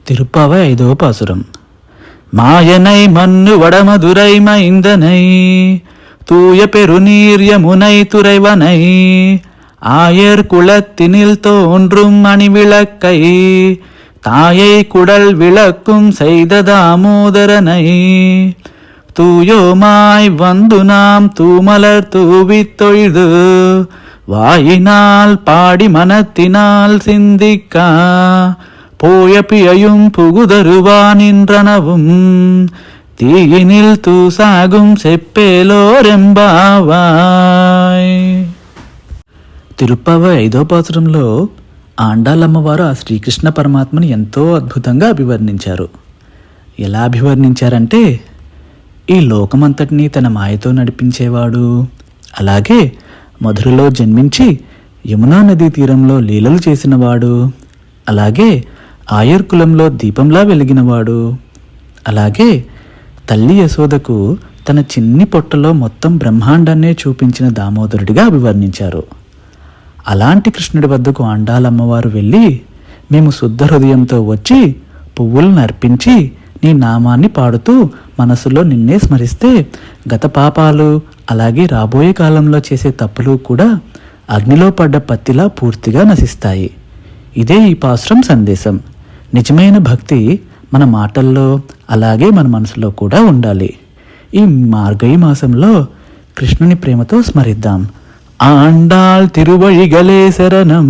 திருப்பாவை 5వ பாசுரம். மாயனை மண்ணு வடமதுரை மைந்தனை தூய பெருநீர் யமுனை துறைவனை ஆயர் குலத்தினில் தோன்றும் அணிவிளக்கை தாயை குடல் விளக்கும் செய்த தாமோதரனை தூயோமாய் வந்து நாம் தூமலர் தூவித் தொழுது வாயினால் பாடி மனத்தினால் சிந்திக்கா போய பிழையும் புகுதருவானின்றனவும் தீயினில் தூசாகும் செப்பேలోరెంబావాయ్. తిరుప్పావ 5వ పాసురంలో ఆండాలమ్మవారు ఆ శ్రీకృష్ణ పరమాత్మని ఎంతో అద్భుతంగా అభివర్ణించారు. ఎలా అభివర్ణించారంటే, ఈ లోకమంతటినీ తన మాయతో నడిపించేవాడు, అలాగే మధురలో జన్మించి యమునా నదీ తీరంలో లీలలు చేసినవాడు, అలాగే ఆయర్ కులంలో దీపంలా వెలిగినవాడు, అలాగే తల్లి యశోదకు తన చిన్ని పొట్టలో మొత్తం బ్రహ్మాండాన్నే చూపించిన దామోదరుడిగా అభివర్ణించారు. అలాంటి కృష్ణుడి వద్దకు ఆండాలమ్మవారు వెళ్ళి, మేము శుద్ధ హృదయంతో వచ్చి పువ్వులను అర్పించి నీ నామాన్ని పాడుతూ మనసులో నిన్నే స్మరిస్తే గత పాపాలు, అలాగే రాబోయే కాలంలో చేసే తప్పులు కూడా అగ్నిలో పడ్డ పత్తిలా పూర్తిగా నశిస్తాయి. ఇదే ఈ పాసురం సందేశం. నిజమైన భక్తి మన మాటల్లో, అలాగే మన మనసులో కూడా ఉండాలి. ఈ మార్గయి మాసంలో కృష్ణుని ప్రేమతో స్మరిద్దాం. ఆండాళ్ తిరువళిగలే శరణం.